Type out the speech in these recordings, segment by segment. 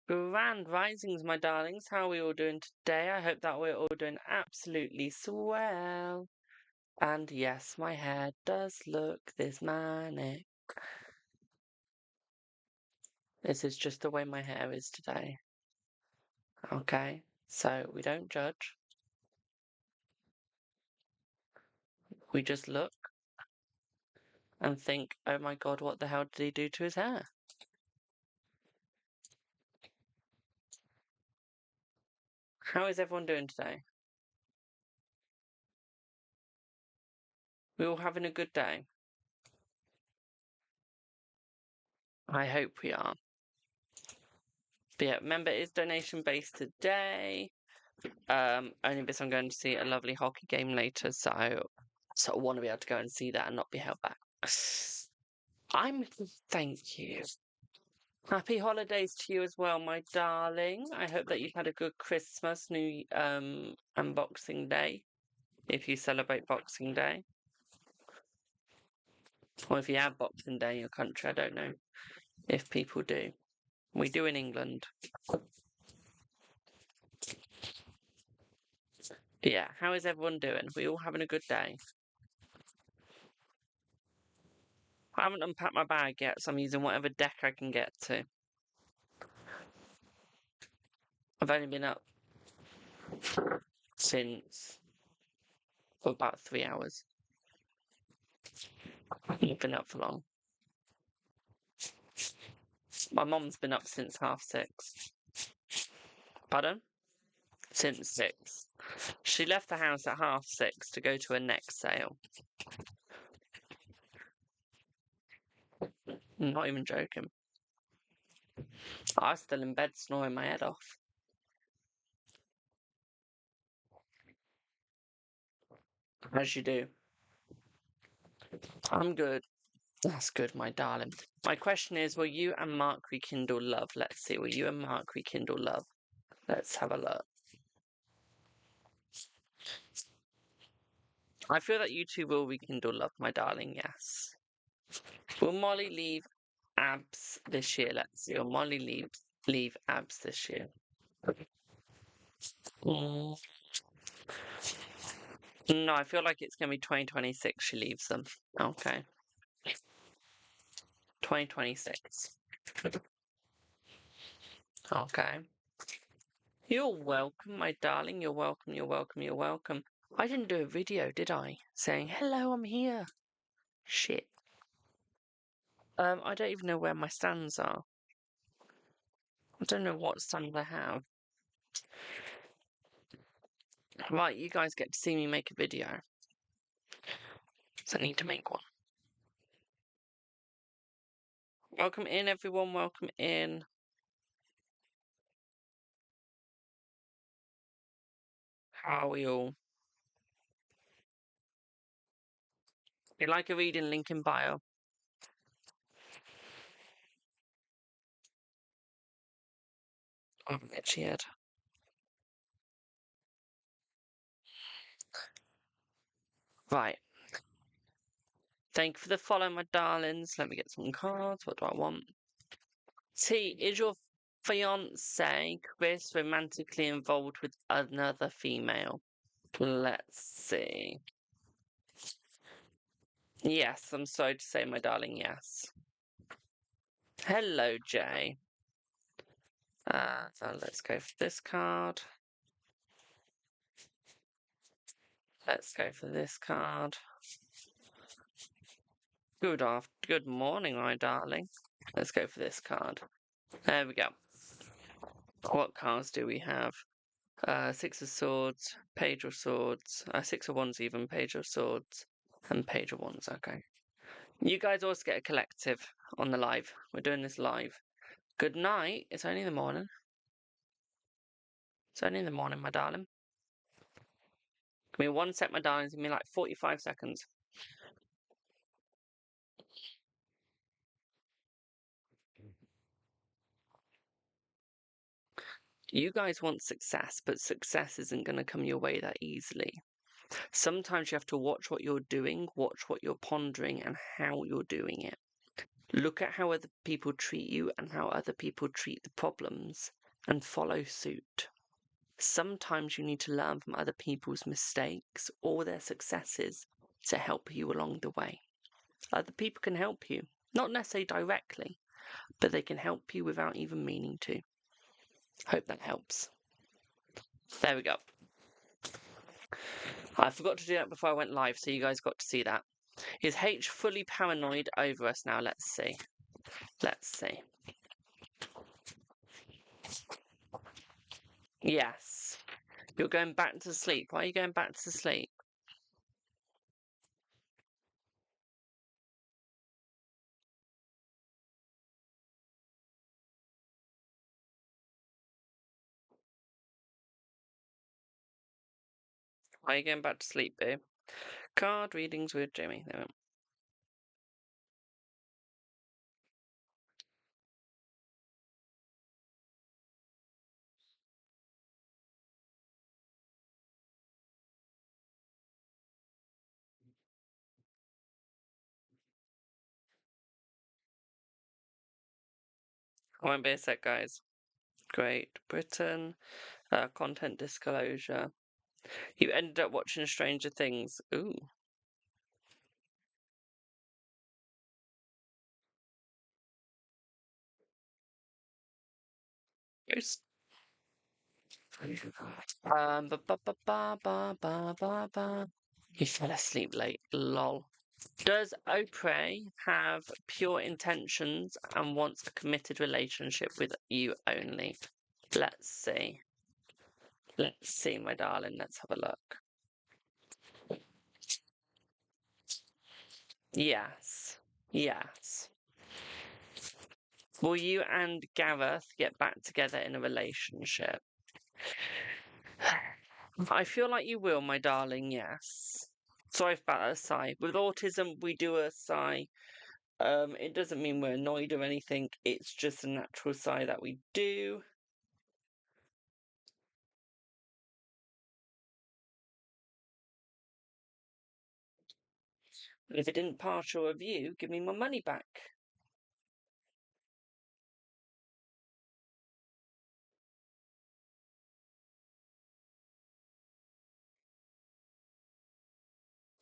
Grand risings, my darlings. How are we all doing today? I hope that we're all doing absolutely swell. And yes, my hair does look this manic. This is just the way my hair is today. Okay, so we don't judge. We just look and think, oh my god, what the hell did he do to his hair? How is everyone doing today? We all having a good day? I hope we are. But yeah, remember, it is donation based today. Only because I'm going to see a lovely hockey game later, so I want to be able to go and see that and not be held back. Thank you. Happy holidays to you as well, my darling. I hope that you've had a good Christmas, and Boxing Day, if you celebrate Boxing Day. Or if you have Boxing Day in your country, I don't know if people do. We do in England. Yeah, how is everyone doing? We all having a good day? I haven't unpacked my bag yet, so I'm using whatever deck I can get to. I've only been up since for about 3 hours. I've been up for long. My mum's been up since 6:30. Pardon? Since 6. She left the house at 6:30 to go to a next sale. I'm not even joking. I was still in bed snoring my head off. As you do. I'm good. That's good, my darling. My question is, will you and Mark rekindle love? Let's see. Will you and Mark rekindle love? Let's have a look. I feel that you two will rekindle love, my darling, yes. Will Molly leave abs this year? Let's see. Will Molly leave abs this year? Mm. No, I feel like it's going to be 2026 she leaves them. Okay. 2026. Okay. You're welcome, my darling. You're welcome, you're welcome, you're welcome. I didn't do a video, did I? Saying, hello, I'm here. Shit. I don't even know where my stands are. I don't know what stands I have. Right, you guys get to see me make a video. So I need to make one. Welcome in, everyone. Welcome in. How are we all? You like a reading, link in bio. I haven't itchy head. Right. Thank you for the follow, my darlings. Let me get some cards. What do I want? T, is your fiance Chris romantically involved with another female? Let's see. Yes, I'm sorry to say, my darling, yes. Hello, Jay. So let's go for this card. Let's go for this card. Good morning, my darling. Let's go for this card. There we go. What cards do we have? Six of Swords, Page of Swords, Six of Wands even, Page of Swords, and Page of Wands, okay. You guys also get a collective on the live. We're doing this live. Good night. It's only the morning. It's only in the morning, my darling. Give me 1 sec, my darling. Give me like 45 seconds. You guys want success, but success isn't going to come your way that easily. Sometimes you have to watch what you're doing, watch what you're pondering, and how you're doing it. Look at how other people treat you and how other people treat the problems and follow suit. Sometimes you need to learn from other people's mistakes or their successes to help you along the way. Other people can help you, not necessarily directly, but they can help you without even meaning to. Hope that helps. There we go. I forgot to do that before I went live, so you guys got to see that. Is H fully paranoid over us now? Let's see. Let's see. Yes. You're going back to sleep. Why are you going back to sleep? Why are you going back to sleep, boo? Card readings with Jimmy. There we go. Won't be a sec, guys. Great Britain. Content disclosure. You ended up watching Stranger Things. Ooh. Ghost. Ba, ba, ba, ba, ba, ba, ba, ba. You fell asleep late. Lol. Does Oprah have pure intentions and wants a committed relationship with you only? Let's see. Let's see, my darling. Let's have a look. Yes. Yes. Will you and Gareth get back together in a relationship? I feel like you will, my darling, yes. Sorry about that sigh. With autism, we do a sigh. It doesn't mean we're annoyed or anything. It's just a natural sigh that we do. If it didn't pass your review, give me my money back.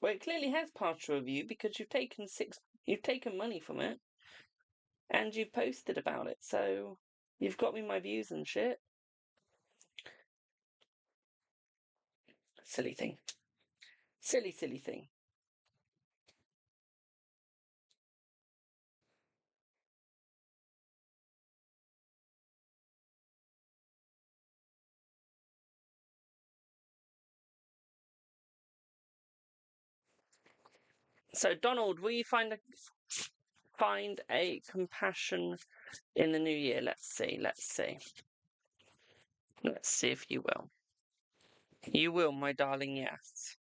Well, it clearly has passed your review because you've taken money from it, and you've posted about it. So you've got me my views and shit. Silly thing. Silly, silly thing. So Donald, will you find a compassion in the new year? Let's see. Let's see. Let's see if you will. You will, my darling. Yes.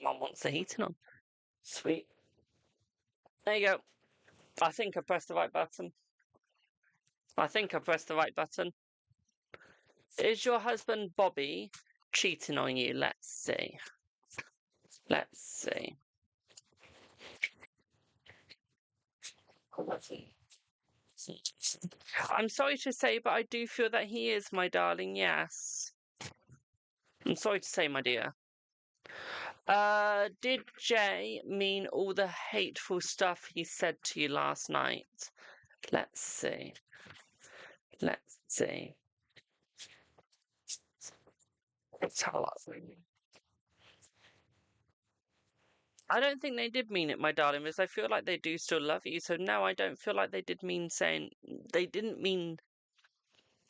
Mum wants the heating on. Sweet. There you go. I think I pressed the right button. I think I pressed the right button. Is your husband Bobby cheating on you? Let's see. Let's see. I'm sorry to say, but I do feel that he is, my darling. Yes. I'm sorry to say, my dear. Did Jay mean all the hateful stuff he said to you last night? Let's see. Let's see. Let's have a look. I don't think they did mean it, my darling, because I feel like they do still love you. So no, I don't feel like they did mean saying they didn't mean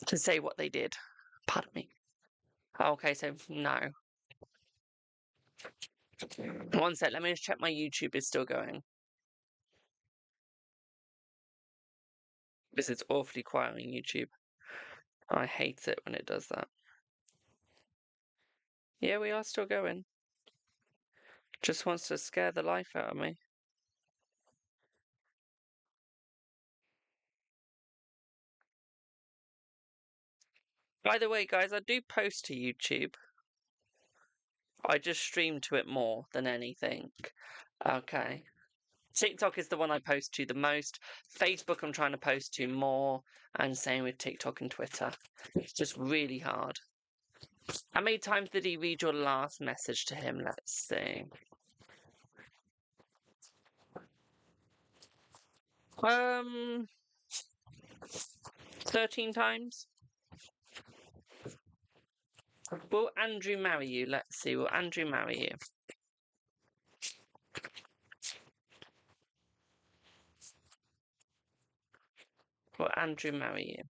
to say what they did. Pardon me. Okay, so no. One sec, let me just check my YouTube is still going. Because it's awfully quiet on YouTube. I hate it when it does that. Yeah, we are still going. Just wants to scare the life out of me. By the way, guys, I do post to YouTube. I just stream to it more than anything. Okay. TikTok is the one I post to the most. Facebook I'm trying to post to more, and same with TikTok and Twitter. It's just really hard. How many times did he read your last message to him? Let's see. 13 times. Will Andrew marry you? Let's see. Will Andrew marry you? Will Andrew marry you?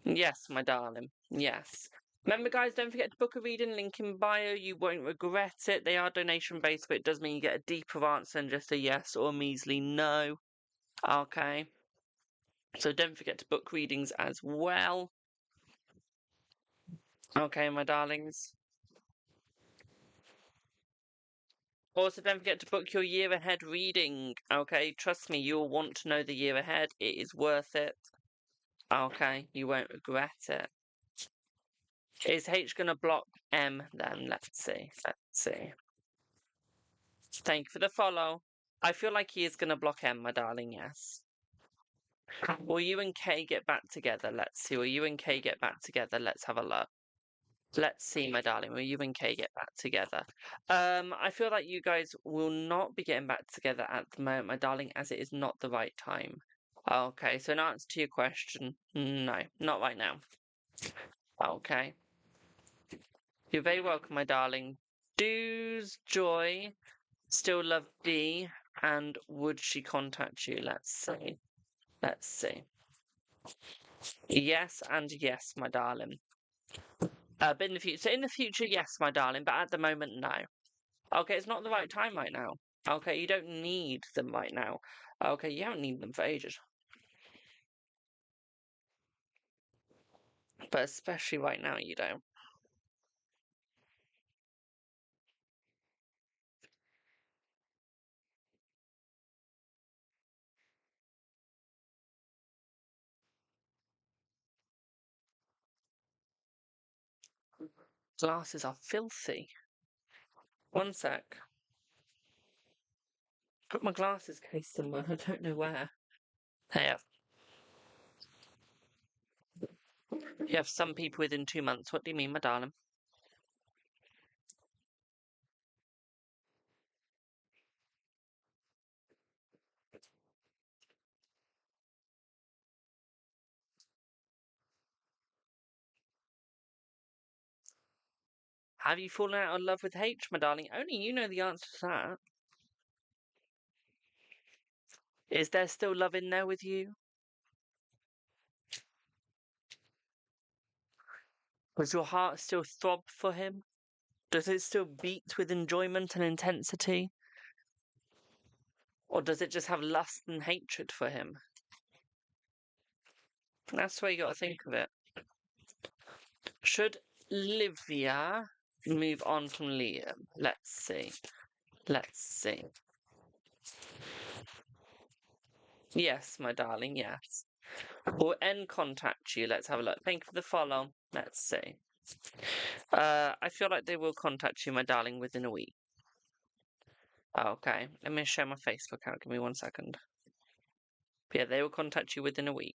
Yes, my darling. Yes. Remember, guys, don't forget to book a reading. Link in bio. You won't regret it. They are donation based, but it does mean you get a deeper answer than just a yes or a measly no. Okay. So don't forget to book readings as well. Okay, my darlings. Also, don't forget to book your year ahead reading. Okay, trust me, you'll want to know the year ahead. It is worth it. Okay, you won't regret it. Is H going to block M then? Let's see. Let's see. Thank you for the follow. I feel like he is going to block M, my darling, yes. Will you and K get back together? Let's see. Will you and K get back together? Let's have a look. Let's see, my darling. Will you and Kay get back together? I feel like you guys will not be getting back together at the moment, my darling, as it is not the right time. Okay, so in answer to your question, no, not right now. Okay. You're very welcome, my darling. Does Joy still love B, and would she contact you? Let's see. Let's see. Yes and yes, my darling. But in the future, yes, my darling, but at the moment, no. Okay, it's not the right time right now. Okay, you don't need them right now. Okay, you haven't needed them for ages. But especially right now, you don't. Glasses are filthy. One sec. Got my glasses case somewhere. I don't know where. There. You have some people within 2 months. What do you mean, my darling? Have you fallen out of love with H, my darling? Only you know the answer to that. Is there still love in there with you? Does your heart still throb for him? Does it still beat with enjoyment and intensity? Or does it just have lust and hatred for him? That's the way you got to think of it. Should Livia move on from Liam? Let's see. Let's see. Yes, my darling, yes. Will N contact you? Let's have a look. Thank you for the follow. Let's see. I feel like they will contact you, my darling, within a week. Okay, let me share my Facebook account. Give me 1 second. But yeah, they will contact you within a week.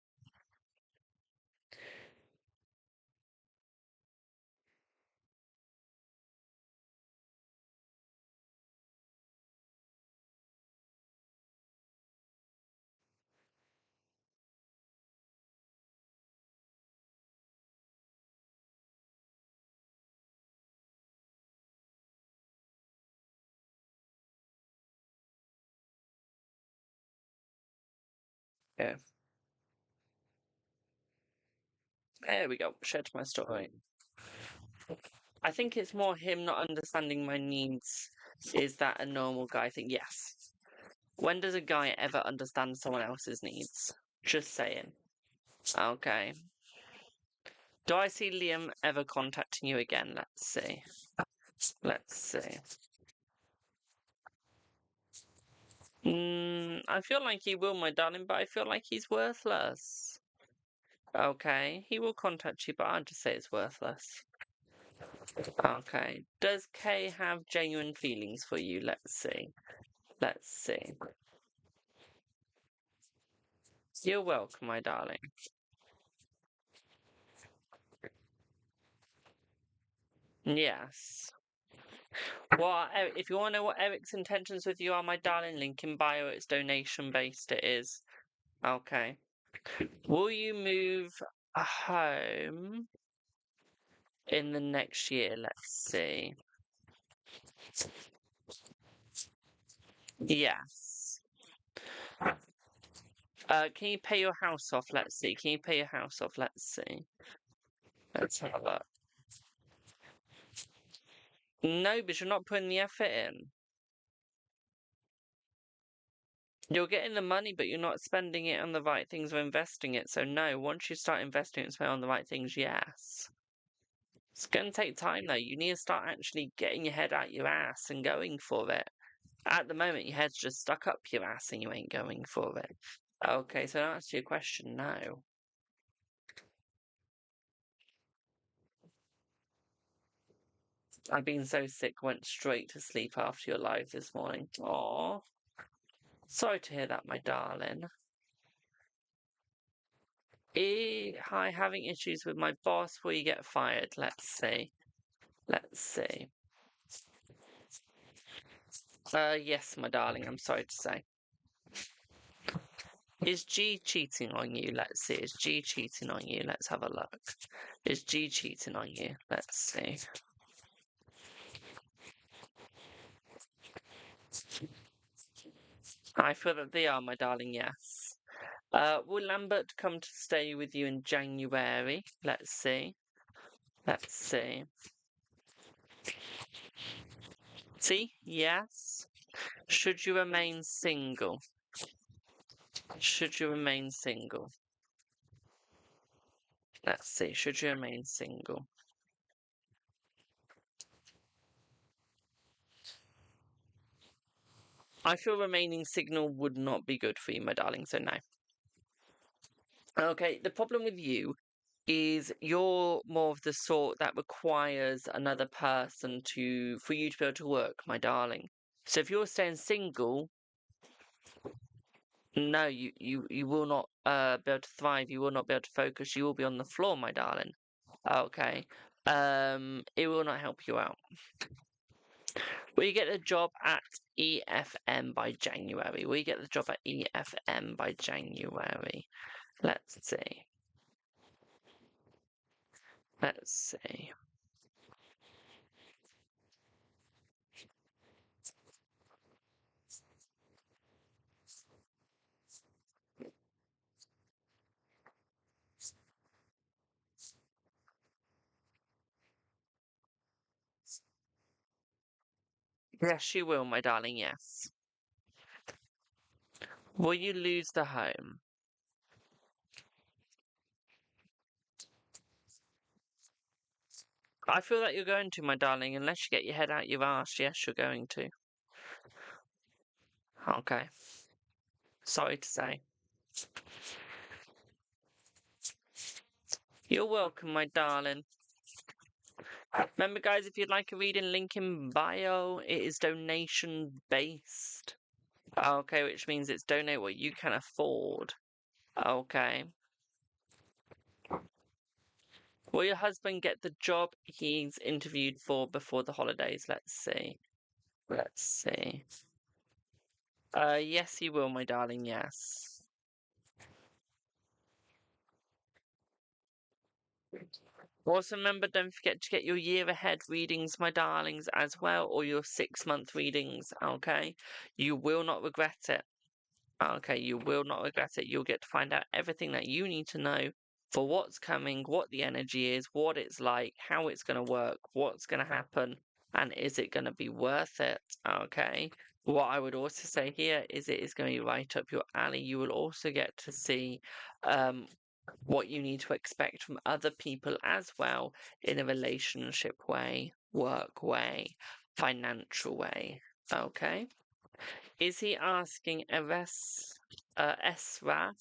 Yeah. There we go. Shared my story. I think it's more him not understanding my needs. Is that a normal guy thing? Yes. When does a guy ever understand someone else's needs? Just saying. Okay. Do I see Liam ever contacting you again? Let's see. Let's see. I feel like he will, my darling, but I feel like he's worthless. Okay, he will contact you, but I'll just say it's worthless. Okay. Does Kay have genuine feelings for you? Let's see. Let's see. You're welcome, my darling. Yes. Well, if you want to know what Eric's intentions with you are, my darling, link in bio. It's donation based. It is. Okay. Will you move home in the next year? Let's see. Yes. Can you pay your house off? Let's see. Can you pay your house off? Let's see. Let's have a look. No, but you're not putting the effort in. You're getting the money, but you're not spending it on the right things or investing it. So no, once you start investing it and spending on the right things, yes. It's going to take time though. You need to start actually getting your head out your ass and going for it. At the moment, your head's just stuck up your ass and you ain't going for it. Okay, so to answer your question, no. I've been so sick, went straight to sleep after your live this morning. Aww. Sorry to hear that, my darling. Hi, having issues with my boss. Will you get fired? Let's see. Let's see. Yes, my darling, I'm sorry to say. Is G cheating on you? Let's see. Is G cheating on you? Let's have a look. Is G cheating on you? Let's see. I feel that they are, my darling, yes. Will Lambert come to stay with you in January? Let's see. Let's see. See? Yes. Should you remain single? Should you remain single? Let's see. Should you remain single? I feel remaining single would not be good for you, my darling, so no. Okay, the problem with you is you're more of the sort that requires another person for you to be able to work, my darling. So if you're staying single, no, you will not be able to thrive. You will not be able to focus. You will be on the floor, my darling. Okay. It will not help you out. Will you get a job at EFM by January? Will you get the job at EFM by January? Let's see. Let's see. Yes, you will, my darling, yes. Will you lose the home? I feel that you're going to, my darling, unless you get your head out your arse. Yes, you're going to. Okay. Sorry to say. You're welcome, my darling. Remember, guys, if you'd like a reading, link in bio. It is donation based. Okay, which means it's donate what you can afford. Okay. Will your husband get the job he's interviewed for before the holidays? Let's see. Let's see. Yes, he will, my darling, yes. Also, remember, don't forget to get your year ahead readings, my darlings, as well, or your 6-month readings, okay? You will not regret it. Okay, you will not regret it. You'll get to find out everything that you need to know for what's coming, what the energy is, what it's like, how it's going to work, what's going to happen, and is it going to be worth it? Okay. What I would also say here is it is going to be right up your alley. You will also get to see what you need to expect from other people as well in a relationship way, work way, financial way. Okay. Is he asking Esra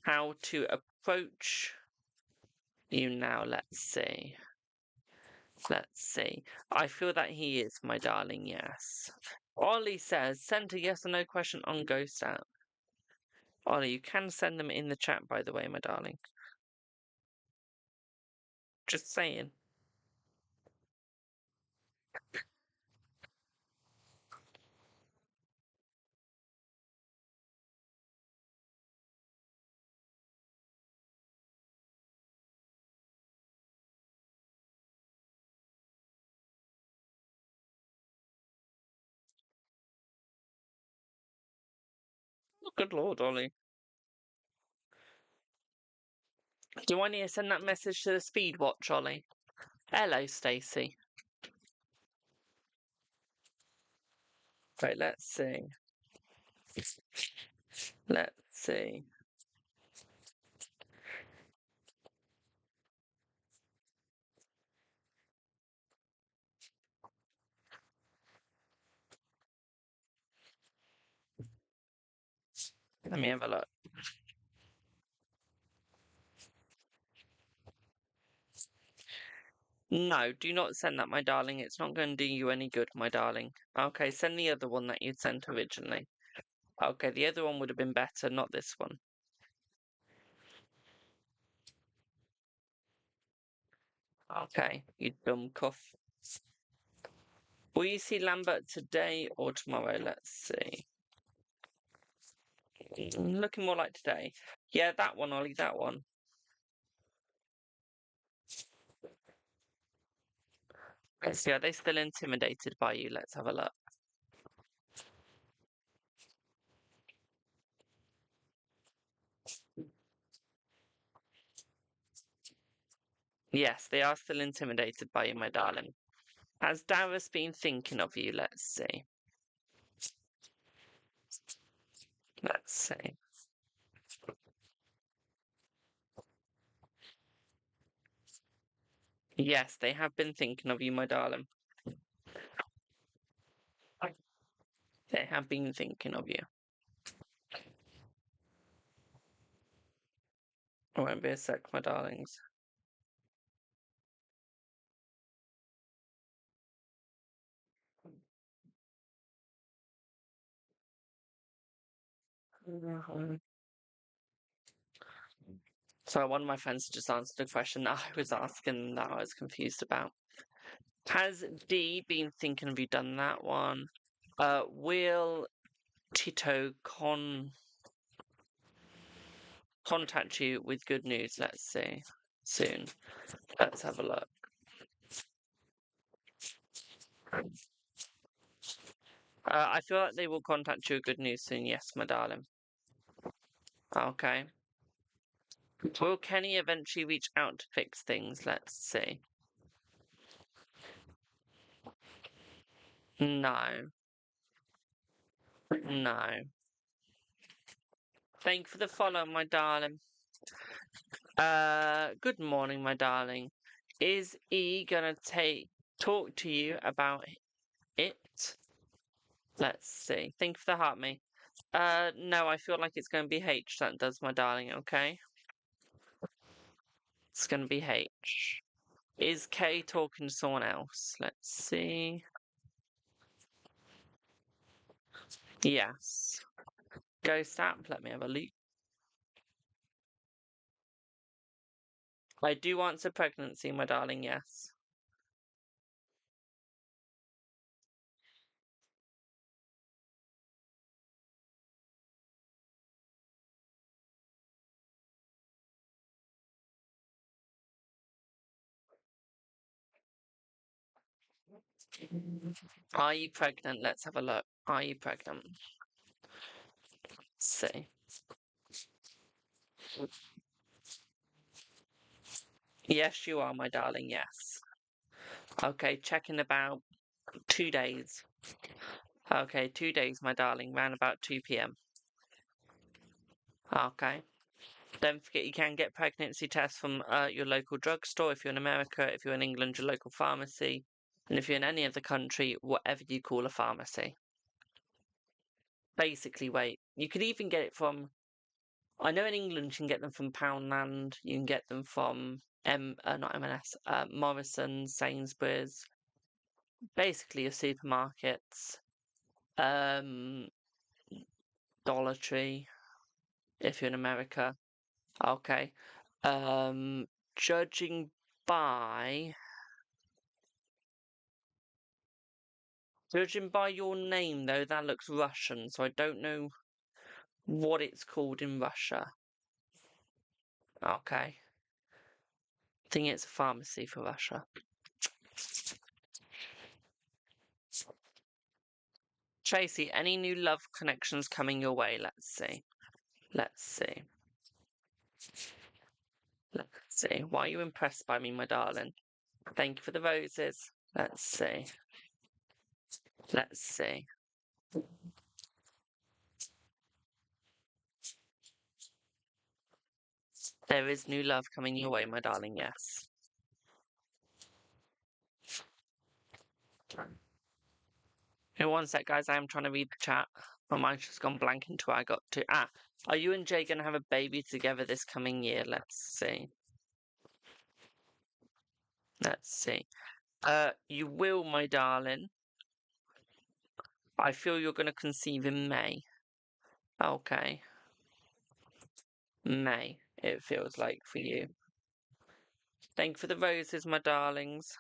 how to approach you now? Let's see. Let's see. I feel that he is, my darling, yes. Ollie says, send a yes or no question on Ghost app. Ollie, you can send them in the chat, by the way, my darling. Just saying. Oh, good lord, Ollie. Do I need to send that message to the speed watch, Ollie? Hello, Stacey. Right, let's see. Let's see. Let me have a look. No, do not send that, my darling. It's not going to do you any good, my darling. Okay, send the other one that you'd sent originally. Okay, the other one would have been better, not this one. Okay, you dumb cuff. Will you see Lambert today or tomorrow? Let's see. Looking more like today. Yeah, that one, Ollie, that one. Let's see, are they still intimidated by you? Let's have a look. Yes, they are still intimidated by you, my darling. Has Darius been thinking of you? Let's see. Let's see. Yes, they have been thinking of you, my darling. They have been thinking of you. I won't be a sec, my darlings. So one of my friends just answered a question that I was asking that I was confused about. Has D been thinking of you done that one? Will Tito contact you with good news? Let's see. Soon. Let's have a look. I feel like they will contact you with good news soon. Yes, my darling. Okay. Will Kenny eventually reach out to fix things? Let's see. No. No. Thank you for the follow, my darling. Good morning, my darling. Is E gonna talk to you about it? Let's see. Thank you for the heart, me. No, I feel like it's gonna be H that does, my darling, okay? It's gonna be H. Is K talking to someone else? Let's see. Yes. Ghost app, let me have a look. I do answer pregnancy, my darling, yes. Are you pregnant? Let's have a look. Are you pregnant? Let's see. Yes, you are, my darling, yes. Okay, check in about 2 days. Okay, 2 days, my darling, round about 2 p.m. Okay. Don't forget you can get pregnancy tests from your local drugstore if you're in America, if you're in England, your local pharmacy, and if you're in any other country, whatever you call a pharmacy. Basically, wait, you could even get it from I know in England you can get them from Poundland, you can get them from not M&S, Morrison's, Sainsbury's, basically your supermarkets, Dollar Tree, if you're in America. Okay. Judging by your name, though, that looks Russian, so I don't know what it's called in Russia. Okay. I think it's a pharmacy for Russia. Tracy, any new love connections coming your way? Let's see. Let's see. Let's see. Why are you impressed by me, my darling? Thank you for the roses. Let's see. Let's see. There is new love coming your way, my darling, yes. In one sec, guys, I am trying to read the chat. My mind's just gone blank into where I got to. Are you and Jay going to have a baby together this coming year? Let's see. Let's see. You will, my darling. I feel you're going to conceive in May. Okay. May, it feels like for you. Thank you for the roses, my darlings.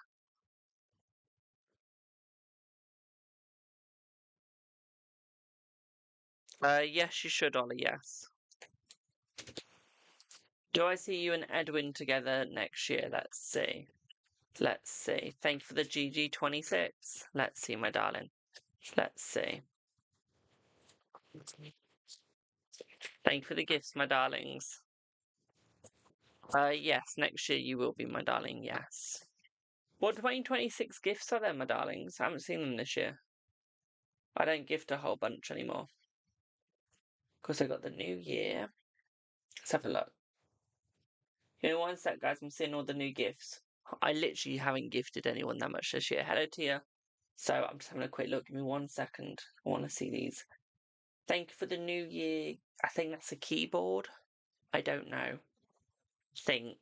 Yes, you should, Ollie, yes. Do I see you and Edwin together next year? Let's see. Let's see. Thank you for the GG26. Let's see, my darling. Let's see. Thank you for the gifts, my darlings. Yes, next year you will be, my darling, yes. What 2026 gifts are there, my darlings? I haven't seen them this year. I don't gift a whole bunch anymore. Because I got the new year. Let's have a look. You know, one sec, guys, I'm seeing all the new gifts. I literally haven't gifted anyone that much this year. Hello, Tia. So I'm just having a quick look. Give me 1 second. I want to see these. Thank you for the new year. I think that's a keyboard. I don't know. Think.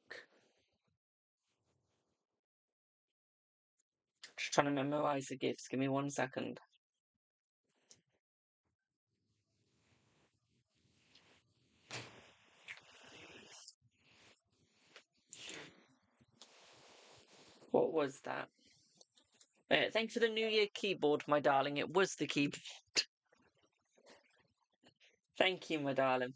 Just trying to memorize the gifts. Give me 1 second. What was that? Thanks for the New Year keyboard, my darling. It was the keyboard. Thank you, my darling.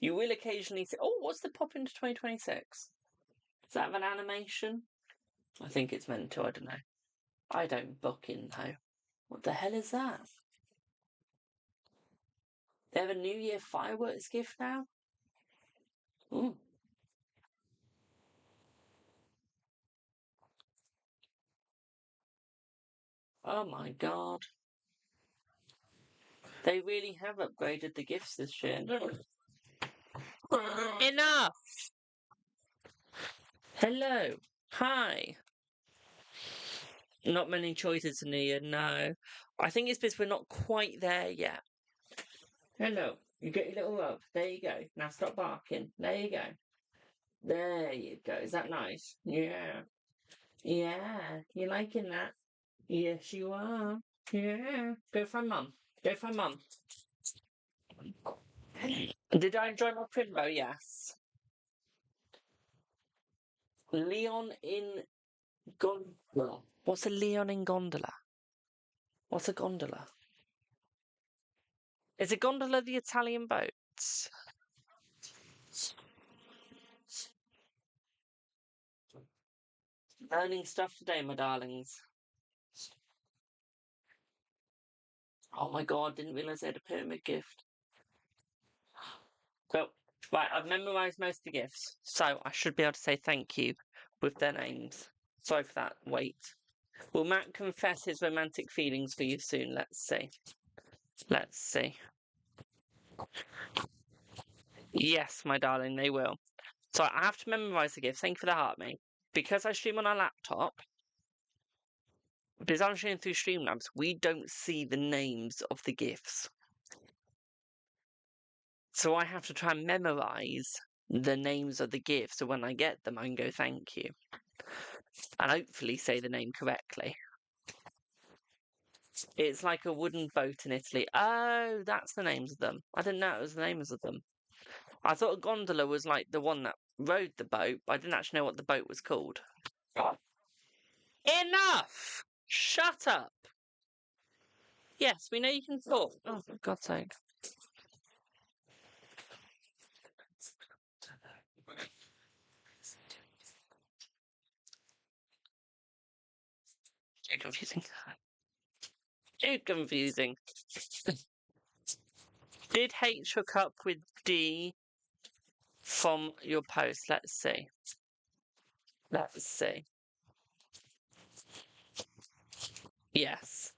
You will occasionally say, oh, what's the pop into 2026? Does that have an animation? I think it's meant to, I don't know. I don't book in, though. What the hell is that? They have a New Year fireworks gift now? Ooh. Oh my god. They really have upgraded the gifts this year. Enough! Hello. Hi. Not many choices in New Year, no. I think it's because we're not quite there yet. Hello. You get your little rub. There you go. Now stop barking. There you go. There you go. Is that nice? Yeah. Yeah. You liking that? Yes, you are. Yeah. Go find mum. Go find mum. Did I enjoy my Primbo? Yes. Leon in gondola. What's a Leon in gondola? What's a gondola? Is a gondola the Italian boats? Learning stuff today, my darlings. Oh my god, didn't realise they had a pyramid gift. So, right, I've memorised most of the gifts, so I should be able to say thank you with their names. Sorry for that, wait. Will Matt confess his romantic feelings for you soon? Let's see. Let's see. Yes, my darling, they will. So I have to memorise the gifts. Thank you for the heart, mate. Because I stream on a laptop, Because I'm showing through Streamlabs, we don't see the names of the gifts. So I have to try and memorize the names of the gifts, so when I get them, I can go thank you. And hopefully say the name correctly. It's like a wooden boat in Italy. Oh, that's the names of them. I didn't know it was the names of them. I thought a gondola was like the one that rowed the boat, but I didn't actually know what the boat was called. Enough! Shut up! Yes, we know you can talk. Oh, for God's sake. Too confusing. Too confusing. Did H hook up with D from your post? Let's see. Let's see. Yes.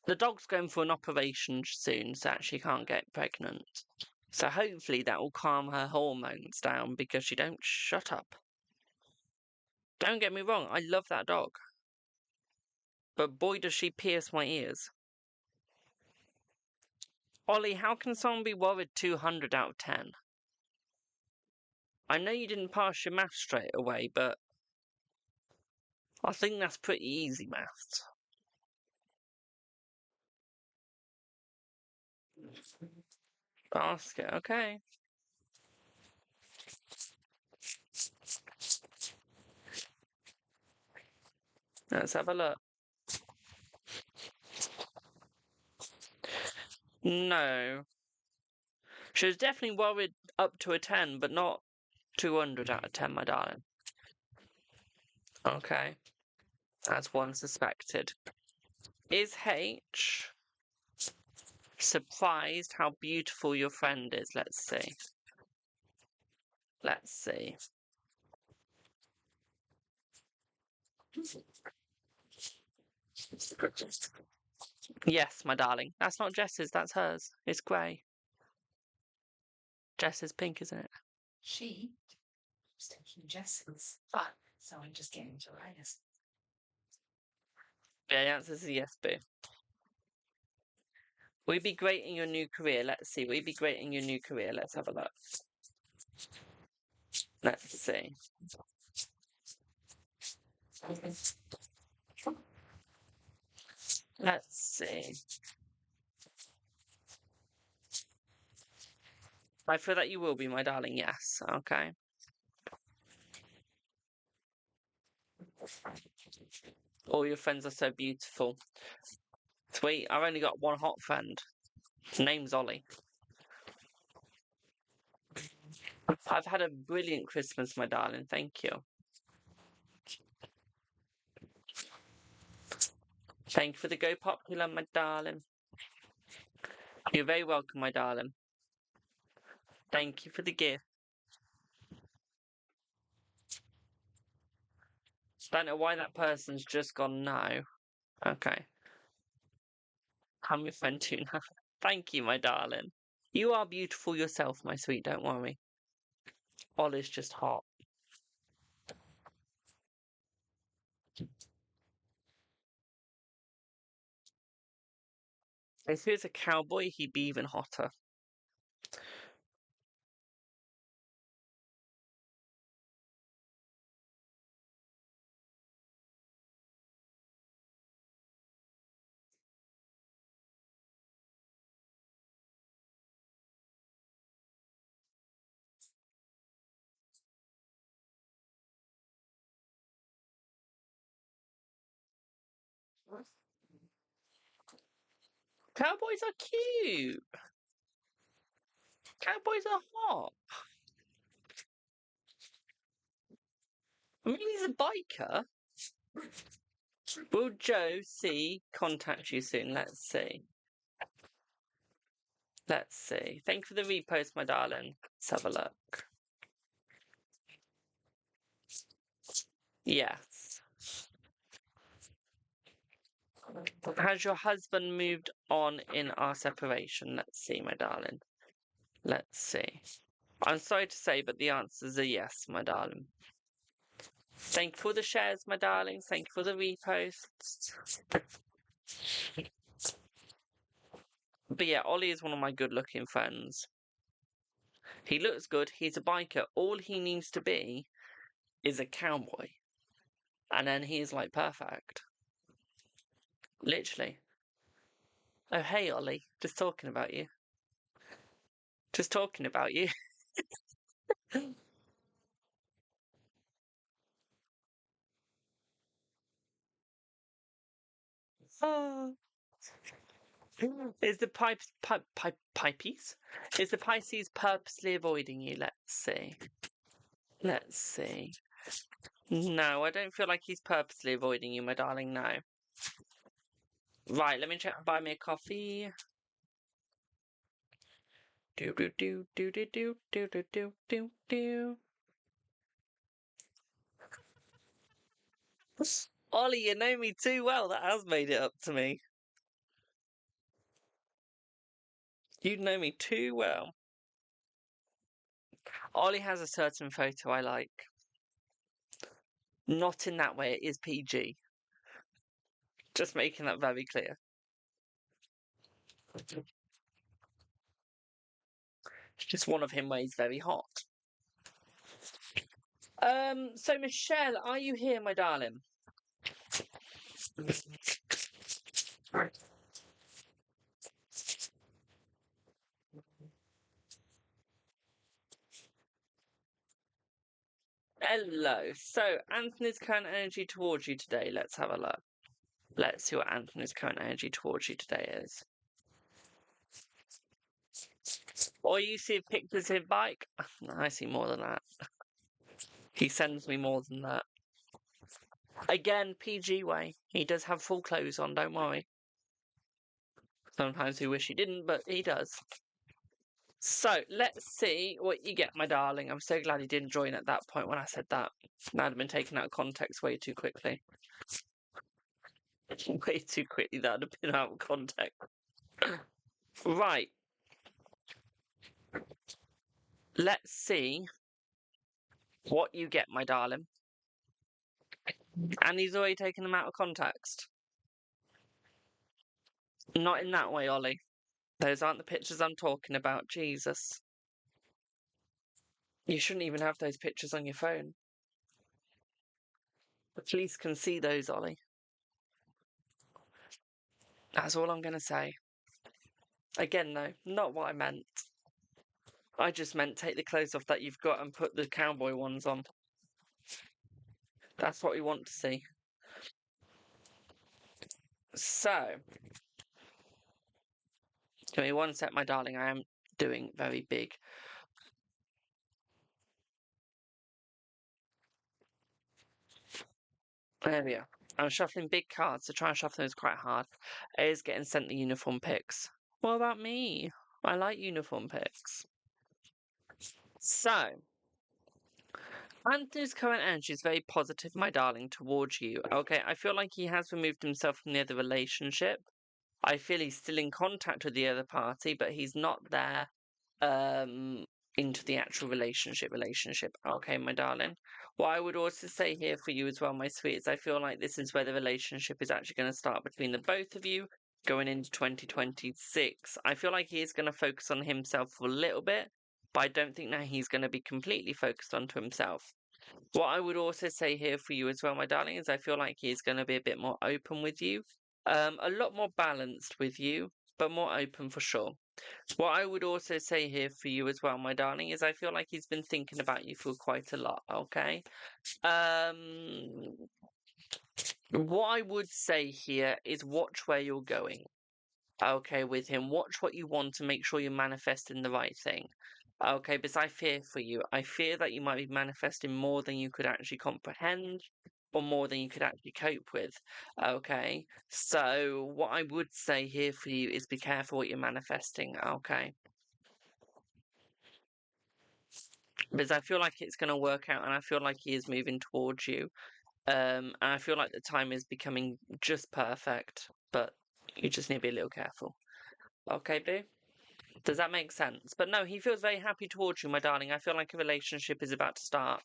The dog's going for an operation soon, so actually can't get pregnant. So hopefully that will calm her hormones down because she don't shut up. Don't get me wrong, I love that dog. But boy does she pierce my ears. Ollie, how can someone be worried 200 out of 10? I know you didn't pass your maths straight away, but I think that's pretty easy maths. Basket, okay. Let's have a look. No. She was definitely worried up to a 10, but not 200 out of 10, my darling. Okay. As one suspected. Is H surprised how beautiful your friend is? Let's see. Let's see. Yes, my darling. That's not Jess's, that's hers. It's grey. Jess's pink, isn't it? She was taking Jess's fun, so I'm just getting to Ryan's. Yeah, the answer is yes, boo. Will you be great in your new career? Let's see. Will you be great in your new career? Let's have a look. Let's see. Let's see. I feel that you will be, my darling. Yes. Okay. All your friends are so beautiful. Sweet. I've only got one hot friend. His name's Ollie. I've had a brilliant Christmas, my darling. Thank you. Thank you for the Go Popular, my darling. You're very welcome, my darling. Thank you for the gift. Don't know why that person's just gone no. Okay. I'm your friend too now. Thank you, my darling. You are beautiful yourself, my sweet, don't worry. Ollie's just hot. If he was a cowboy, he'd be even hotter. Cowboys are cute. Cowboys are hot. I mean, he's a biker. Will Joe C contact you soon? Let's see. Let's see. Thank you for the repost, my darling. Let's have a look. Yes. Has your husband moved on in our separation? Let's see, my darling. Let's see. I'm sorry to say, but the answer is a yes, my darling. Thank you for the shares, my darling. Thank you for the reposts. But yeah, Ollie is one of my good-looking friends. He looks good. He's a biker. All he needs to be is a cowboy. And then he's like perfect. Literally. Oh, hey, Ollie. Just talking about you. Just talking about you. Oh. Is the Pisces? Is the Pisces purposely avoiding you? Let's see. Let's see. No, I don't feel like he's purposely avoiding you, my darling. No. Right, let me check. Buy me a coffee. Do do do do do do do do do do do. Ollie, you know me too well. That has made it up to me. You know me too well. Ollie has a certain photo I like. Not in that way. It is PG. Just making that very clear. It's just one of him where he's very hot. So Michelle, are you here, my darling? Hello. So Anthony's current energy towards you today. Let's have a look. Let's see what Anthony's current energy towards you today is. Or you see pictures of his bike. I see more than that. He sends me more than that. Again, PG way. He does have full clothes on, don't worry. Sometimes we wish he didn't, but he does. So, let's see what you get, my darling. I'm so glad he didn't join at that point when I said that. That had been taken out of context way too quickly. Way too quickly, that would have been out of context. Right. Let's see what you get, my darling. And he's already taken them out of context. Not in that way, Ollie. Those aren't the pictures I'm talking about, Jesus. You shouldn't even have those pictures on your phone. The police can see those, Ollie. That's all I'm going to say. Again, though, not what I meant. I just meant take the clothes off that you've got and put the cowboy ones on. That's what we want to see. So, give me one sec, my darling. I am doing very big. There we are. I'm shuffling big cards, so try and shuffle those quite hard. It is getting sent the uniform picks. What about me? I like uniform picks. So, Anthony's current energy is very positive, my darling, towards you. Okay, I feel like he has removed himself from the other relationship. I feel he's still in contact with the other party, but he's not there into the actual relationship. Okay, my darling. What I would also say here for you as well, my sweet, is I feel like this is where the relationship is actually going to start between the both of you going into 2026. I feel like he is going to focus on himself for a little bit, but I don't think now he's going to be completely focused onto himself. What I would also say here for you as well, my darling, is I feel like he's going to be a bit more open with you. A lot more balanced with you, but more open for sure. What I would also say here for you as well, my darling, is I feel like he's been thinking about you for quite a lot, okay? What I would say here is watch where you're going, okay, with him. Watch what you want to make sure you're manifesting the right thing. Okay, because I fear for you. I fear that you might be manifesting more than you could actually comprehend or more than you could actually cope with. Okay, so what I would say here for you is be careful what you're manifesting. Okay, because I feel like it's going to work out and I feel like he is moving towards you. And I feel like the time is becoming just perfect, but you just need to be a little careful. Okay, Boo? Does that make sense? But no, he feels very happy towards you, my darling. I feel like a relationship is about to start.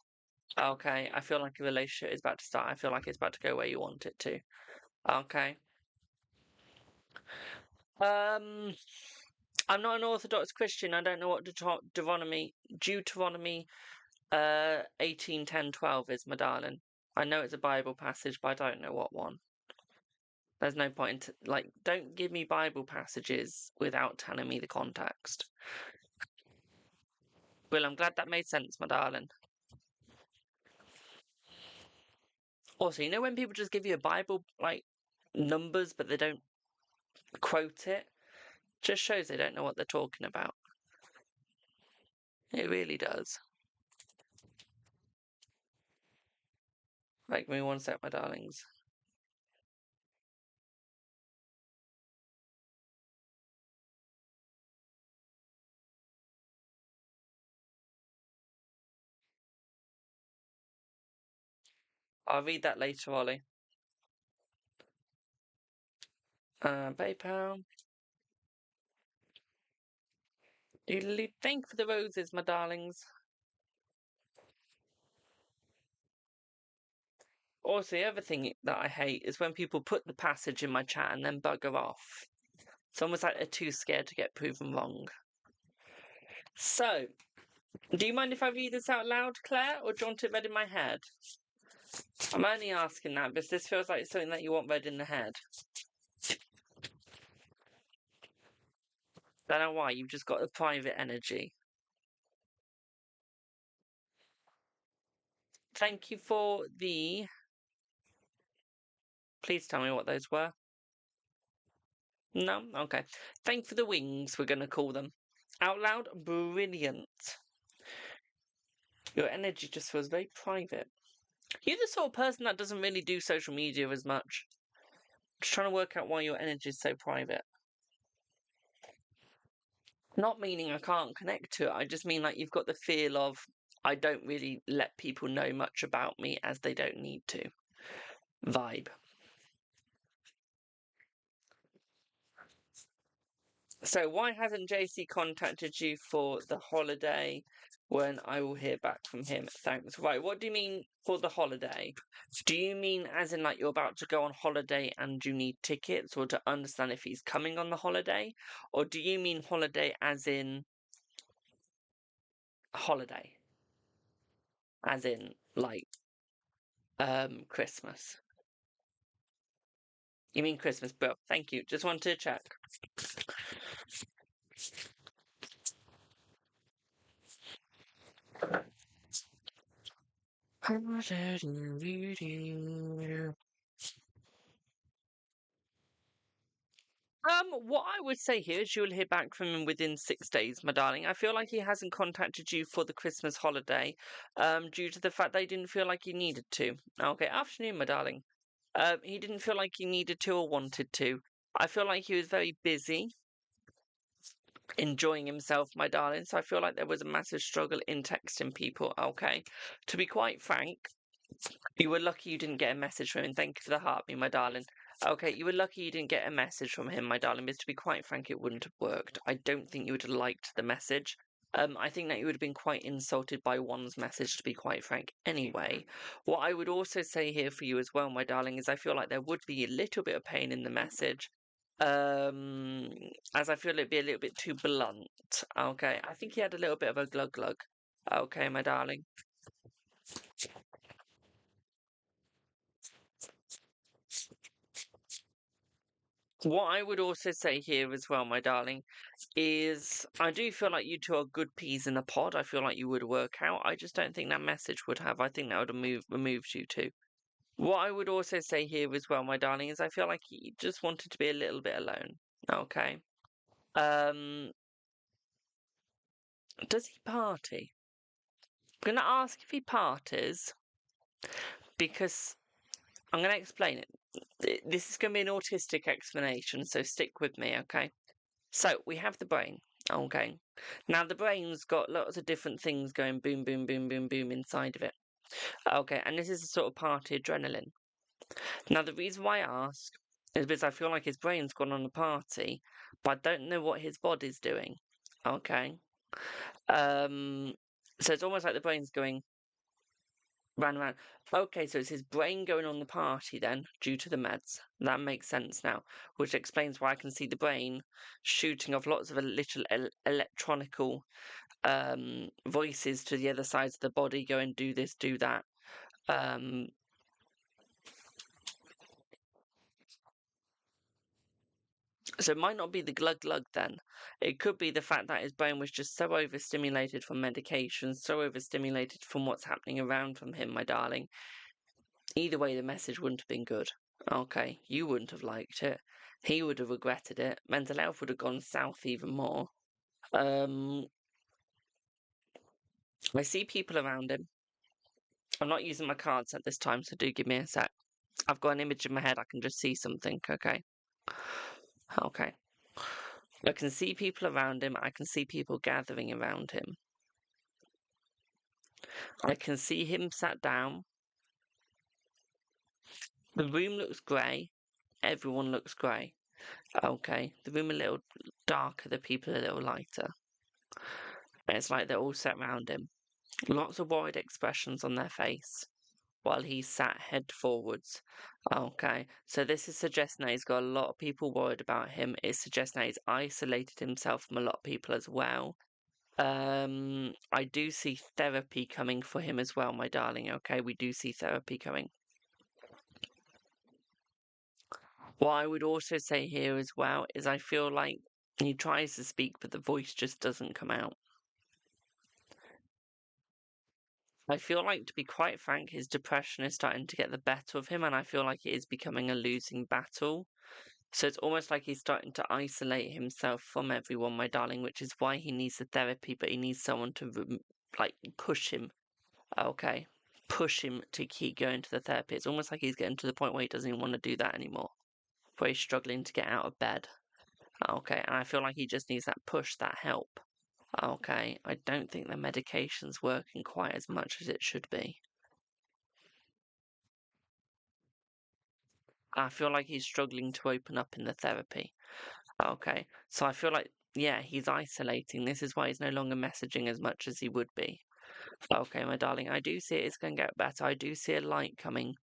Okay, I feel like a relationship is about to start. I feel like it's about to go where you want it to. Okay. I'm not an Orthodox Christian. I don't know what Deuteronomy 18:10:12 is, my darling. I know it's a Bible passage, but I don't know what one. There's no point in, don't give me Bible passages without telling me the context. Well, I'm glad that made sense, my darling. Also, you know when people just give you a Bible, numbers, but they don't quote it? Just shows they don't know what they're talking about. It really does. Give me one sec, my darlings. I'll read that later, Ollie. PayPal. Thank for the roses, my darlings. Also, the other thing that I hate is when people put the passage in my chat and then bugger off. It's almost like they're too scared to get proven wrong. So, do you mind if I read this out loud, Claire, or do you want it read in my head? I'm only asking that because this feels like something that you want read in the head. Don't know why, you've just got a private energy. Thank you for the... Please tell me what those were. No? Okay. Thank for the wings, we're going to call them. Out loud, brilliant. Your energy just feels very private. You're the sort of person that doesn't really do social media as much. Just trying to work out why your energy is so private. Not meaning I can't connect to it, I just mean you've got the feel of I don't really let people know much about me as they don't need to. Vibe. So why hasn't JC contacted you for the holiday when I will hear back from him? Thanks. Right, what do you mean for the holiday? Do you mean as in you're about to go on holiday and you need tickets, or to understand if he's coming on the holiday? Or do you mean holiday as in holiday? As in Christmas? You mean Christmas, Bill? Thank you. Just wanted to check. What I would say here is you'll hear back from him within 6 days, my darling. I feel like he hasn't contacted you for the Christmas holiday, due to the fact that he didn't feel like he needed to. Okay, afternoon, my darling. He didn't feel like he needed to or wanted to. I feel like he was very busy enjoying himself, my darling. So I feel like there was a massive struggle in texting people. Okay, to be quite frank, you were lucky you didn't get a message from him. Thank you for the heart, my darling. Okay, you were lucky you didn't get a message from him, my darling, because to be quite frank, it wouldn't have worked. I don't think you would have liked the message. I think that you would have been quite insulted by one's message, to be quite frank. Anyway, what I would also say here for you as well, my darling, is I feel like there would be a little bit of pain in the message. As I feel it'd be a little bit too blunt. Okay, I think he had a little bit of a glug glug. Okay, my darling. What I would also say here as well, my darling, is I do feel like you two are good peas in a pod. I feel like you would work out. I just don't think that message would have. I think that would have removed you two. What I would also say here as well, my darling, is I feel like he just wanted to be a little bit alone. Okay. Um, does he party? I'm gonna ask if he parties because I'm gonna explain it. This is gonna be an autistic explanation, so stick with me, okay? So we have the brain. Okay. Now the brain's got lots of different things going boom, boom, boom, boom, boom inside of it. Okay, and this is a sort of party adrenaline. Now the reason why I ask is because I feel like his brain's gone on a party, but I don't know what his body's doing. Okay. So it's almost like the brain's going, Ran around. Okay, so it's his brain going on the party then, due to the meds. That makes sense now, which explains why I can see the brain shooting off lots of little electronical voices to the other sides of the body, going do this, do that. So it might not be the glug glug then. It could be the fact that his brain was just so overstimulated from medication, so overstimulated from what's happening around from him, my darling. Either way, the message wouldn't have been good. Okay, you wouldn't have liked it. He would have regretted it. Mental health would have gone south even more. I see people around him. I'm not using my cards at this time, so do give me a sec. I've got an image in my head. I can just see something, okay? Okay. I can see people around him. I can see people gathering around him. I can see him sat down. The room looks grey. Everyone looks grey. Okay. The room a little darker, the people a little lighter. And it's like they're all sat around him. Lots of worried expressions on their face while he's sat head forwards. Okay. So this is suggesting that he's got a lot of people worried about him. It's suggesting that he's isolated himself from a lot of people as well. I do see therapy coming for him as well, my darling. Okay, we do see therapy coming. What I would also say here as well is I feel like he tries to speak, but the voice just doesn't come out. I feel like, to be quite frank, his depression is starting to get the better of him, and I feel like it is becoming a losing battle. So it's almost like he's starting to isolate himself from everyone, my darling, which is why he needs the therapy, but he needs someone to, push him. Okay. Push him to keep going to the therapy. It's almost like he's getting to the point where he doesn't even want to do that anymore. Where he's struggling to get out of bed. Okay, and I feel like he just needs that push, that help. Okay, I don't think the medication's working quite as much as it should be. I feel like he's struggling to open up in the therapy. Okay, so I feel like, yeah, he's isolating. This is why he's no longer messaging as much as he would be. Okay, my darling, I do see it's going to get better. I do see a light coming.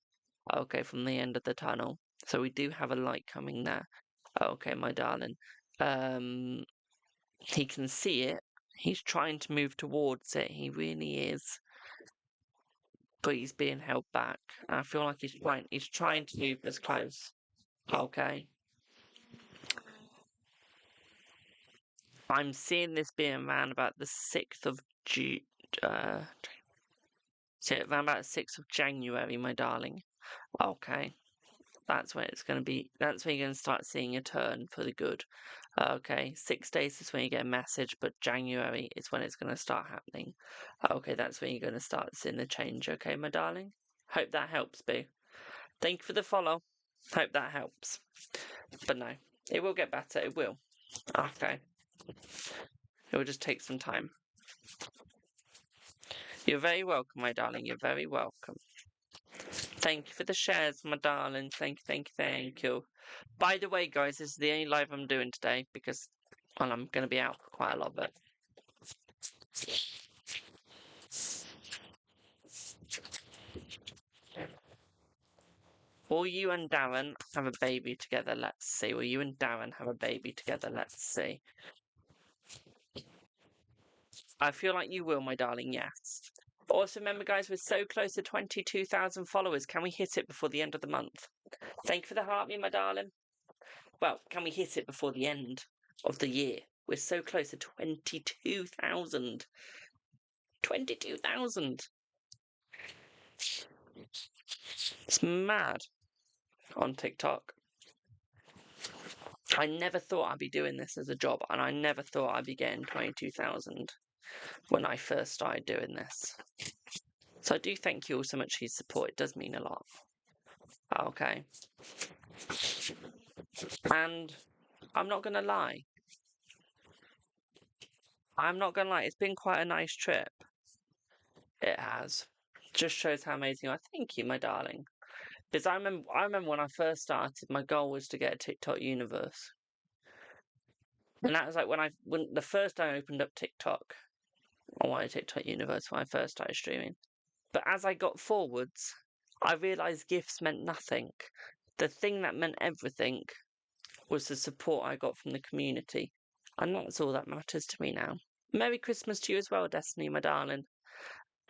Okay, from the end of the tunnel. So we do have a light coming there. Okay, my darling. He can see it. He's trying to move towards it. He really is. But he's being held back. I feel like he's trying to move as close. Okay. I'm seeing this being around about the 6th of June. Around about the 6th of January, my darling. Okay. That's when it's going to be. That's when you're going to start seeing a turn for the good. Okay, 6 days is when you get a message, but January is when it's going to start happening. Okay, that's when you're going to start seeing the change. Okay, my darling. Hope that helps, Boo. Thank you for the follow. Hope that helps. But no, it will get better. It will. Okay. It will just take some time. You're very welcome, my darling. You're very welcome. Thank you for the shares, my darling. Thank you, thank you, thank you. By the way, guys, this is the only live I'm doing today because, well, I'm going to be out for quite a lot of it. Will you and Darren have a baby together? Let's see. Will you and Darren have a baby together? Let's see. I feel like you will, my darling, yes. Also, remember, guys, we're so close to 22,000 followers. Can we hit it before the end of the month? Thank you for the heartbeat, my darling. Well, can we hit it before the end of the year? We're so close to 22,000. 22,000. It's mad on TikTok. I never thought I'd be doing this as a job, and I never thought I'd be getting 22,000 when I first started doing this. So I do thank you all so much for your support. It does mean a lot. Okay. And I'm not going to lie. It's been quite a nice trip. It has. Just shows how amazing you are. Thank you, my darling. Because I remember when I first started, my goal was to get a TikTok universe. And that was like when the first time I opened up TikTok, I wanted TikTok universe when I first started streaming. But as I got forwards, I realised gifts meant nothing. The thing that meant everything was the support I got from the community. And that's all that matters to me now. Merry Christmas to you as well, Destiny, my darling.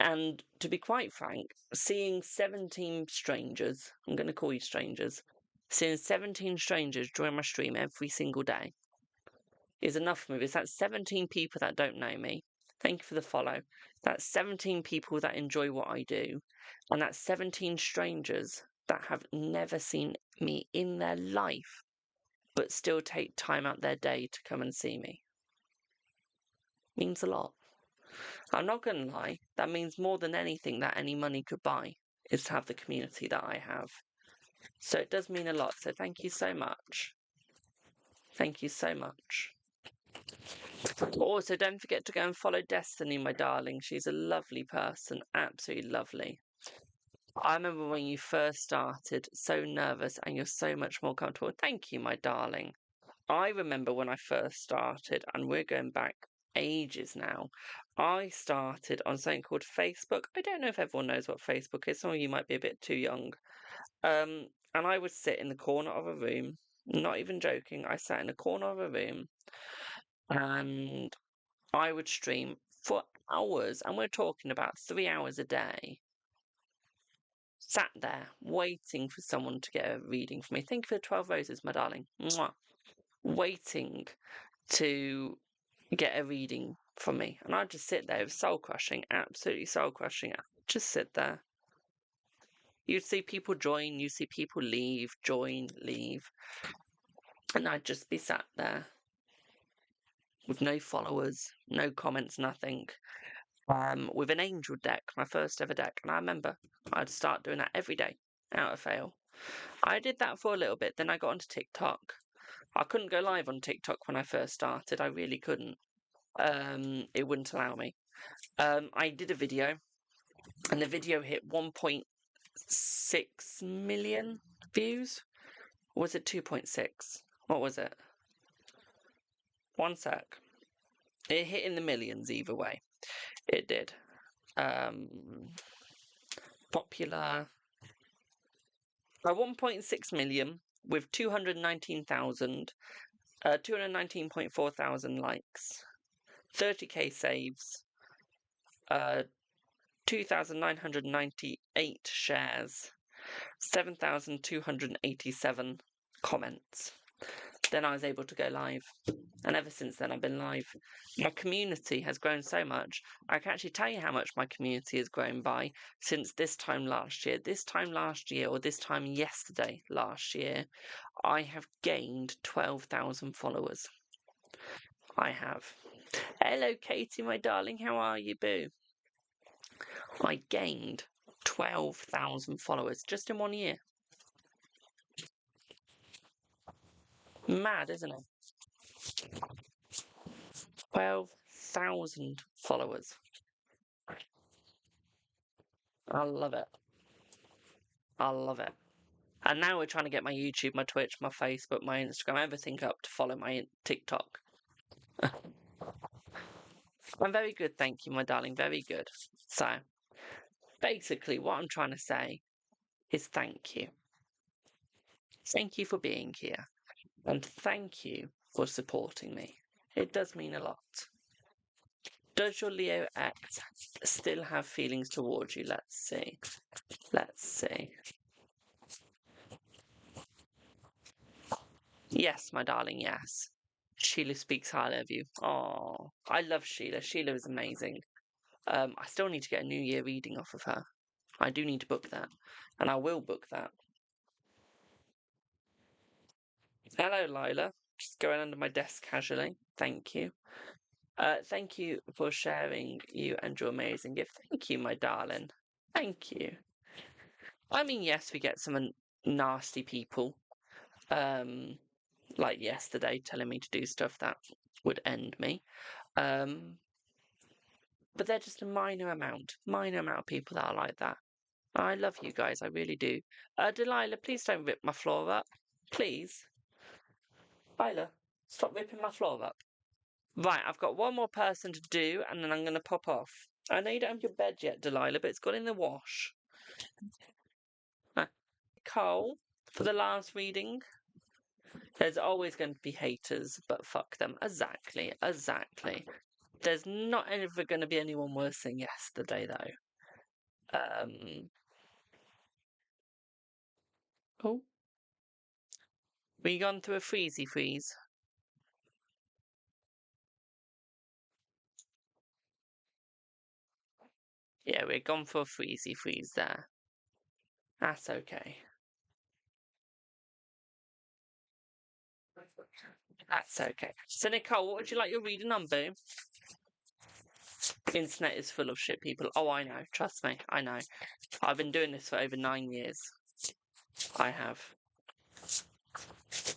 And to be quite frank, seeing 17 strangers, I'm going to call you strangers, seeing 17 strangers join my stream every single day is enough for me. Because that's 17 people that don't know me. Thank you for the follow. That's 17 people that enjoy what I do. And that's 17 strangers that have never seen me in their life, but still take time out their day to come and see me. Means a lot. I'm not going to lie, that means more than anything that any money could buy is to have the community that I have. So it does mean a lot. So thank you so much. Thank you so much. Also, don't forget to go and follow Destiny, my darling. She's a lovely person, absolutely lovely. I remember when you first started, so nervous, and you're so much more comfortable. Thank you, my darling. I remember when I first started, and we're going back ages now. I started on something called Facebook. I don't know if everyone knows what Facebook is. Some of you might be a bit too young. And I would sit in the corner of a room, not even joking. I sat in the corner of a room and I would stream for hours. And we're talking about 3 hours a day. Sat there waiting for someone to get a reading for me. Thank you for the 12 roses, my darling. Mwah. Waiting to get a reading from me. And I'd just sit there. It was soul crushing, absolutely soul crushing. Just sit there. You'd see people join, you'd see people leave, join, leave. And I'd just be sat there with no followers, no comments, nothing. With an angel deck, my first ever deck. And I remember I'd start doing that every day, out of fail. I did that for a little bit, then I got onto TikTok. I couldn't go live on TikTok when I first started, I really couldn't. It wouldn't allow me. I did a video, and the video hit 1.6 million views. Or was it 2.6? What was it? One sec. It hit in the millions either way. It did. Popular. 1.6 million with 219.4 thousand likes, 30k saves, 2,998 shares, 7,287 comments. Then I was able to go live. And ever since then, I've been live. My community has grown so much. I can actually tell you how much my community has grown by since this time last year. This time last year, or this time yesterday last year, I have gained 12,000 followers. I have. Hello, Katie, my darling. How are you, boo? I gained 12,000 followers just in 1 year. Mad, isn't it? 12,000 followers. I love it. I love it. And now we're trying to get my YouTube, my Twitch, my Facebook, my Instagram, everything up to follow my TikTok. I'm very good, thank you, my darling. Very good. So, basically, what I'm trying to say is thank you. Thank you for being here. And thank you for supporting me. It does mean a lot. Does your Leo X still have feelings towards you? Let's see. Let's see. Yes, my darling, yes. Sheila speaks highly of you. Oh, I love Sheila. Sheila is amazing. I still need to get a New Year reading off of her. I do need to book that. And I will book that. Hello, Lila. Just going under my desk casually. Thank you. Thank you for sharing you and your amazing gift. Thank you, my darling. Thank you. I mean, yes, we get some nasty people. Like yesterday, telling me to do stuff that would end me. But they're just a minor amount of people that are like that. I love you guys, I really do. Delilah, please don't rip my floor up. Please. Lila, stop ripping my floor up. Right, I've got one more person to do, and then I'm going to pop off. I know you don't have your bed yet, Delilah, but it's gone in the wash. Cole, for the last reading. There's always going to be haters, but fuck them. Exactly. There's not ever going to be anyone worse than yesterday, though. Oh. We gone through a freezy freeze? Yeah, we're gone for a freezy freeze there. That's okay. That's okay. So, Nicole, what would you like your reading on, boo? Internet is full of shit people. Oh, I know. Trust me. I know. I've been doing this for over 9 years. I have.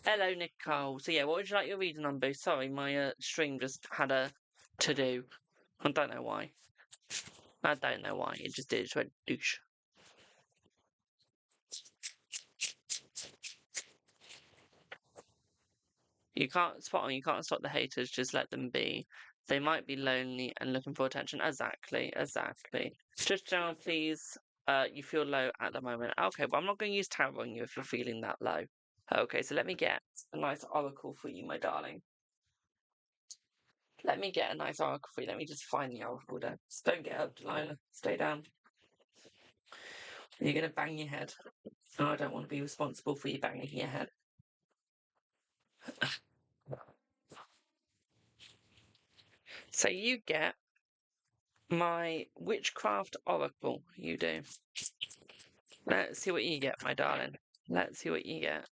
Hello, Nicole. So, yeah, what would you like your reading on, boo? Sorry, my stream just had a to-do. I don't know why. It just did. It just went douche. You can't stop the haters, just let them be. They might be lonely and looking for attention. Exactly. Just down, please. You feel low at the moment. Okay, well, I'm not going to use tarot on you if you're feeling that low. Okay, so let me get a nice oracle for you, my darling. Let me get a nice oracle for you. Let me just find the oracle there. Just don't get up, Delilah. Stay down. You're going to bang your head. Oh, I don't want to be responsible for you banging your head. So you get my witchcraft oracle. You do. Let's see what you get, my darling. Let's see what you get.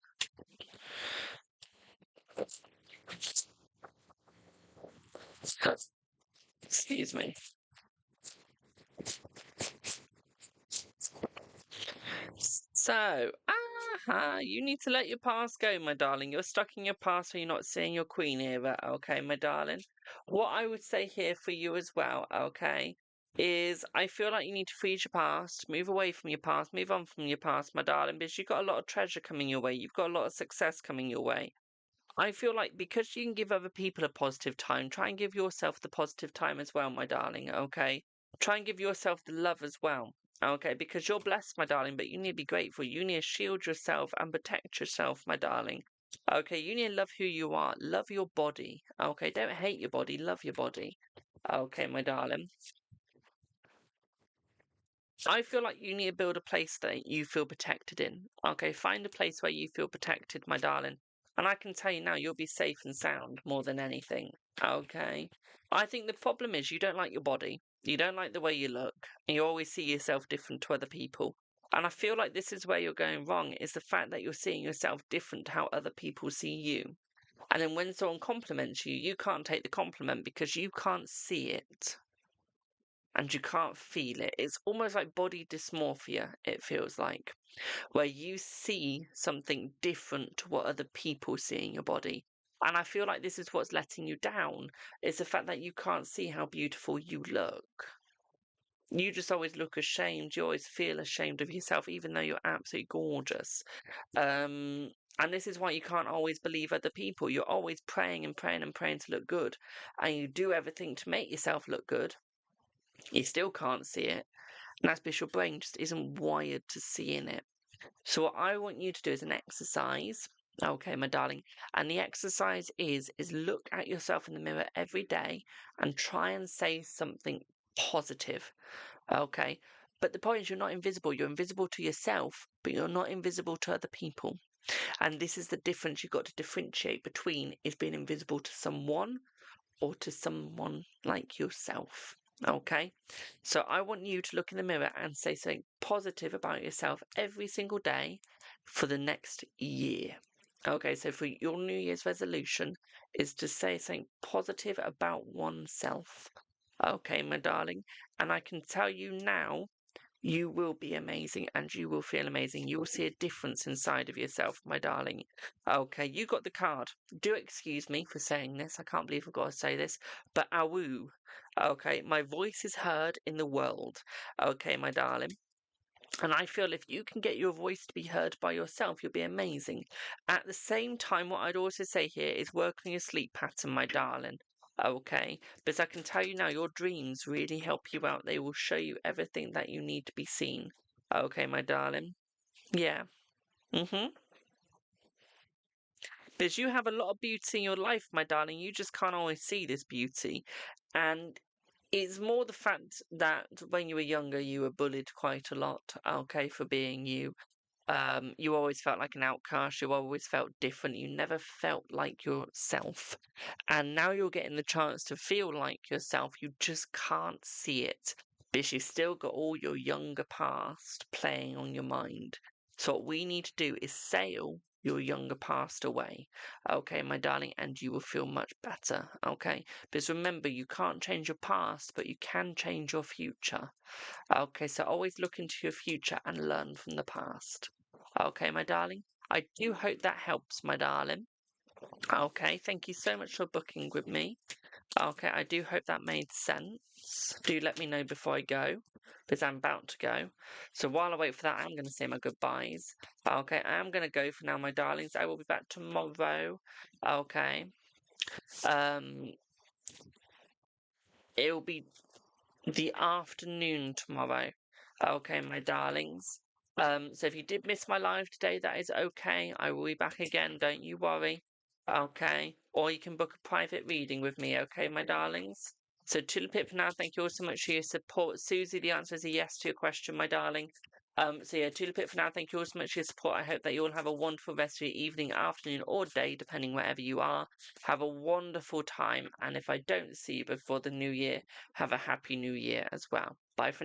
Excuse me. So, you need to let your past go, my darling. You're stuck in your past, so you're not seeing your queen era, okay, my darling? What I would say here for you as well, okay, is I feel like you need to freeze your past, move away from your past, move on from your past, my darling, because you've got a lot of treasure coming your way. You've got a lot of success coming your way. I feel like because you can give other people a positive time, try and give yourself the positive time as well, my darling, okay? Try and give yourself the love as well, okay? Because you're blessed, my darling, but you need to be grateful. You need to shield yourself and protect yourself, my darling. Okay, you need to love who you are. Love your body, okay? Don't hate your body, love your body. Okay, my darling. I feel like you need to build a place that you feel protected in. Okay, find a place where you feel protected, my darling. And I can tell you now, you'll be safe and sound more than anything. Okay. I think the problem is you don't like your body. You don't like the way you look. And you always see yourself different to other people. And I feel like this is where you're going wrong, is the fact that you're seeing yourself different to how other people see you. And then when someone compliments you, you can't take the compliment because you can't see it and you can't feel it. It's almost like body dysmorphia, it feels like, where you see something different to what other people see in your body. And I feel like this is what's letting you down, is the fact that you can't see how beautiful you look. You just always look ashamed. You always feel ashamed of yourself, even though you're absolutely gorgeous. And this is why you can't always believe other people. You're always praying and praying and praying to look good. And you do everything to make yourself look good. You still can't see it. And that's because your brain just isn't wired to see in it. So what I want you to do is an exercise. Okay, my darling. And the exercise is look at yourself in the mirror every day and try and say something positive. Okay. But the point is you're not invisible. You're invisible to yourself, but you're not invisible to other people. And this is the difference you've got to differentiate between is being invisible to someone or to someone like yourself. Okay, so I want you to look in the mirror and say something positive about yourself every single day for the next year. Okay, so for your New Year's resolution is to say something positive about oneself. Okay, my darling, and I can tell you now, you will be amazing and you will feel amazing. You will see a difference inside of yourself, my darling. Okay, you got the card. Do excuse me for saying this. I can't believe I've got to say this, but awoo. Okay, my voice is heard in the world. Okay, my darling. And I feel if you can get your voice to be heard by yourself, you'll be amazing. At the same time, what I'd also say here is work on your sleep pattern, my darling. Okay, but I can tell you now, your dreams really help you out. They will show you everything that you need to be seen. Okay, my darling. Yeah. Mm-hmm. Because you have a lot of beauty in your life, my darling. You just can't always see this beauty. And it's more the fact that when you were younger, you were bullied quite a lot, okay, for being you. You always felt like an outcast. You always felt different. You never felt like yourself. And now you're getting the chance to feel like yourself. You just can't see it because you've still got all your younger past playing on your mind. So what we need to do is sail your younger past away. Okay, my darling, and you will feel much better. Okay, because remember, you can't change your past, but you can change your future. Okay, so always look into your future and learn from the past. Okay, my darling. I do hope that helps, my darling. Okay, thank you so much for booking with me. Okay, I do hope that made sense. Do let me know before I go, because I'm about to go. So while I wait for that, I'm going to say my goodbyes. Okay, I am going to go for now, my darlings. I will be back tomorrow. Okay. Um, it'll be the afternoon tomorrow. Okay, my darlings. So if you did miss my live today, that is okay. I will be back again, don't you worry. Okay. Or you can book a private reading with me, okay, my darlings? So Tulipip for now, thank you all so much for your support. Susie, the answer is a yes to your question, my darling. So yeah, Tulipip for now, thank you all so much for your support. I hope that you all have a wonderful rest of your evening, afternoon, or day, depending wherever you are. Have a wonderful time, and if I don't see you before the new year, have a happy new year as well. Bye for